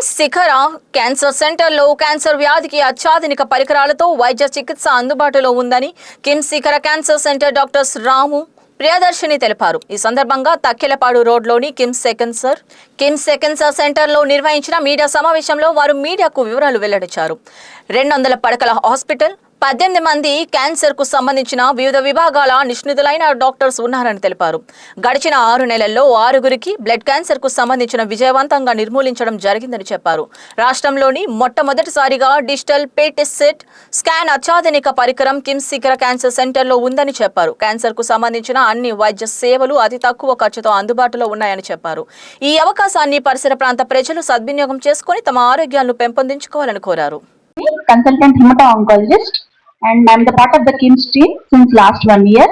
కిమ్స్ శిఖర క్యాన్సర్ సెంటర్లో క్యాన్సర్ వ్యాధికి అత్యాధునిక పరికరాలతో వైద్య చికిత్స అందుబాటులో ఉందని కిమ్స్ శిఖర క్యాన్సర్ సెంటర్ డాక్టర్స్ రాము ప్రియదర్శిని తెలిపారు. ఈ సందర్భంగా తక్కెలపాడు రోడ్లోని కిమ్స్ సెకండ్ సెంటర్లో నిర్వహించిన మీడియా సమావేశంలో వారు మీడియాకు వివరాలు వెల్లడించారు. 200 పడకల హాస్పిటల్, 18 మంది క్యాన్సర్ కు సంబంధించిన వివిధ విభాగాల నిష్ణాతులైన డాక్టర్స్ ఉన్నారని తెలిపారు. గడిచిన 6 నెలల్లో 6గురికి బ్లడ్ క్యాన్సర్ కు సంబంధించిన విజయవంతంగా నిర్మూలించడం జరిగిందని చెప్పారు. రాష్ట్రంలోని మొట్టమొదటిసారిగా డిజిటల్ PET సెట్ స్కాన్ అత్యాధునిక పరికరం కిమ్స్ శిఖర క్యాన్సర్ సెంటర్లో ఉందని చెప్పారు. క్యాన్సర్ కు సంబంధించిన అన్ని వైద్య సేవలు అతి తక్కువ ఖర్చుతో అందుబాటులో ఉన్నాయని చెప్పారు. ఈ అవకాశాన్ని పరిసర ప్రాంత ప్రజలు సద్వినియోగం చేసుకుని తమ ఆరోగ్యాలను పెంపొందించుకోవాలని కోరారు. Consultant hematologist and I'm the part of the KIMS team since last 1 year.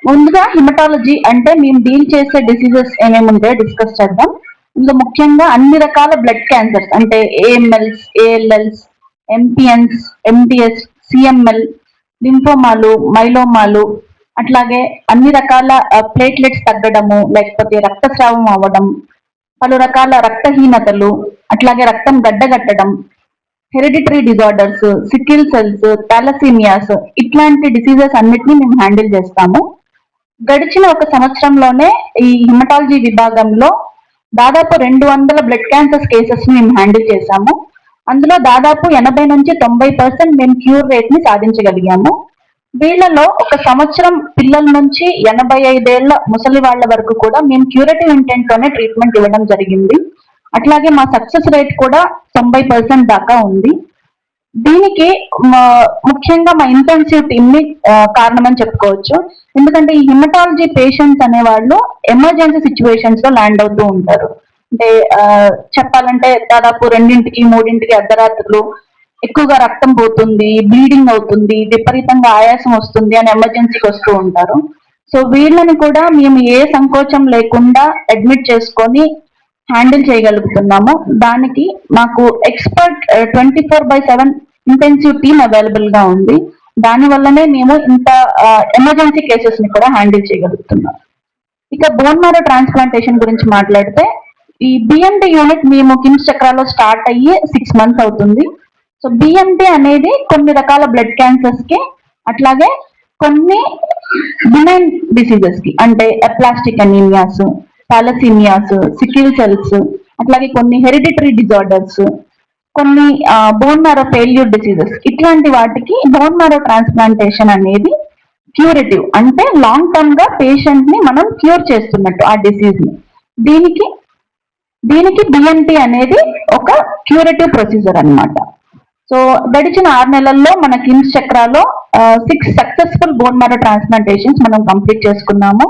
ముందుగా హిమటాలజీ అంటే మేము డీల్ చేసే డిసీజెస్ ఏమేమి ఉంటాయో డిస్కస్ చేద్దాం. ఇందులో ముఖ్యంగా అన్ని రకాల బ్లడ్ క్యాన్సర్స్ అంటే AMLs, ALLs, MPNs, MDS, CML, లింఫోమాలు, myelomas, అట్లాగే అన్ని రకాల ప్లేట్లెట్స్ తగ్గడము, లేకపోతే రక్తస్రావం అవ్వడం, పలు రకాల రక్తహీనతలు, అట్లాగే రక్తం గడ్డగట్టడం, హెరిడిటరీ డిజార్డర్స్, సికిల్ సెల్స్, థాలసీమియాస్, ఇట్లాంటి డిసీజెస్ అన్నిటినీ మేము హ్యాండిల్ చేస్తాము. గడిచిన 1 సంవత్సరంలోనే ఈ హిమటాలజీ విభాగంలో దాదాపు 200 బ్లడ్ క్యాన్సర్స్ కేసెస్ ని మేము హ్యాండిల్ చేశాము. అందులో దాదాపు 80 నుంచి 90% మేము క్యూర్ రేట్ ని సాధించగలిగాము. వీళ్లలో 1 సంవత్సరం పిల్లల నుంచి 85 ఏళ్ల ముసలి వాళ్ళ వరకు కూడా మేము క్యూరేటివ్ ఇంటెంట్ తోనే ట్రీట్మెంట్ ఇవ్వడం జరిగింది. అట్లాగే మా సక్సెస్ రేట్ కూడా 90% దాకా ఉంది. దీనికి ముఖ్యంగా మా ఇంటెన్సివ్ టీమ్ ని కారణమని చెప్పుకోవచ్చు. ఎందుకంటే ఈ హిమటాలజీ పేషెంట్స్ అనే వాళ్ళు ఎమర్జెన్సీ సిచ్యువేషన్స్ లో ల్యాండ్ అవుతూ ఉంటారు. అంటే చెప్పాలంటే దాదాపు 2ంటికి 3ంటికి అర్ధరాత్రులు ఎక్కువగా రక్తం పోతుంది, బ్లీడింగ్ అవుతుంది, విపరీతంగా ఆయాసం వస్తుంది అని ఎమర్జెన్సీకి వస్తూ ఉంటారు. సో వీళ్ళని కూడా మేము ఏ సంకోచం లేకుండా అడ్మిట్ చేసుకొని హ్యాండిల్ చేయగలుగుతున్నాము. దానికి మాకు ఎక్స్పర్ట్ 24/7 ఇంటెన్సివ్ టీమ్ అవైలబుల్ గా ఉంది. దాని వల్లనే మేము ఇంత ఎమర్జెన్సీ కేసెస్ ని కూడా హ్యాండిల్ చేయగలుగుతున్నాం. ఇక బోన్ మ్యారో ట్రాన్స్ప్లాంటేషన్ గురించి మాట్లాడితే ఈ BMT యూనిట్ మేము కిమ్స్ చక్రాలో స్టార్ట్ అయ్యి 6 మంత్స్ అవుతుంది. సో BMT అనేది కొన్ని రకాల బ్లడ్ క్యాన్సర్స్ కి, అట్లాగే కొన్ని బినైన్ డిసీజెస్ కి అంటే అప్లాస్టిక్ అనీమియాస్, థాలసీమియాస్, సికిల్ సెల్స్, అట్లాగే కొన్ని హెరిడిటరీ డిజార్డర్స్, కొన్ని బోన్ మ్యారో ఫెయిల్యూర్ డిసీజెస్, ఇట్లాంటి వాటికి బోన్ మ్యారో ట్రాన్స్ప్లాంటేషన్ అనేది క్యూరేటివ్ అంటే లాంగ్ టర్మ్ గా పేషెంట్ ని మనం క్యూర్ చేస్తున్నట్టు ఆ డిసీజ్ ని. దీనికి BMT అనేది ఒక క్యూరేటివ్ ప్రొసీజర్ అన్నమాట. సో గడిచిన 6 నెలల్లో మన కిమ్స్ చక్రాలో 6 సక్సెస్ఫుల్ బోన్ మ్యారో ట్రాన్స్ప్లాంటేషన్స్ మనం కంప్లీట్ చేసుకున్నాము.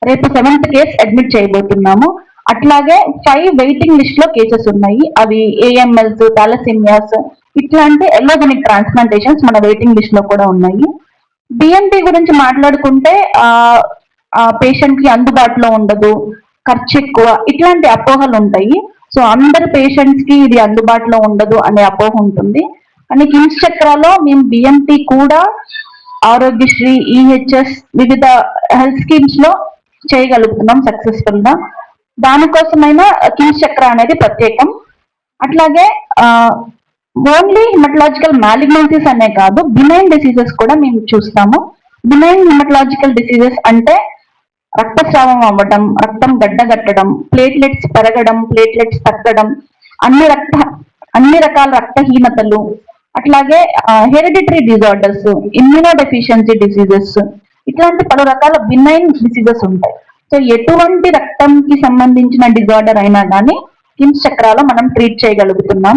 రేపు 7th కేస్ అడ్మిట్ చేయబోతున్నాము. అట్లాగే 5 వెయిటింగ్ లిస్ట్ లో కేసెస్ ఉన్నాయి. అవి AMLs, థాలసీమియాస్, ఇట్లాంటి ఎల్లోజెనిక్ ట్రాన్స్ప్లాంటేషన్స్ మన వెయిటింగ్ లిస్ట్ లో కూడా ఉన్నాయి. BMT గురించి మాట్లాడుకుంటే పేషెంట్ కి అందుబాటులో ఉండదు, ఖర్చు ఎక్కువ, ఇట్లాంటి అపోహలు ఉంటాయి. సో అందరు పేషెంట్స్ కి ఇది అందుబాటులో ఉండదు అనే అపోహ ఉంటుంది. కానీ కిమ్స్ చక్రాలో మేము BMT కూడా ఆరోగ్యశ్రీ, EHS, వివిధ హెల్త్ స్కీమ్స్ లో చేయగలుగుతున్నాం సక్సెస్ఫుల్ గా. దానికోసమైనా కిమ్స్ చక్ర అనేది ప్రత్యేకం. అట్లాగే ఓన్లీ హిమటలాజికల్ మ్యాలిగ్నెన్సీస్ అనే కాదు, బినైన్ డిసీజెస్ కూడా మేము చూస్తాము. బినైన్ హిమటలాజికల్ డిసీజెస్ అంటే రక్తస్రావం అవ్వడం, రక్తం గడ్డగట్టడం, ప్లేట్లెట్స్ పెరగడం, ప్లేట్లెట్స్ తగ్గడం, అన్ని రకాల రక్తహీనతలు, అట్లాగే hereditary disorders, immuno deficiency diseases, ఇట్లాంటి పలు రకాల బినైన్ డిసీజెస్ ఉంటాయి. సో ఎటువంటి రక్తంకి సంబంధించిన డిజార్డర్ అయినా కానీ కిమ్స్ చక్రాలో మనం ట్రీట్ చేయగలుగుతున్నాం.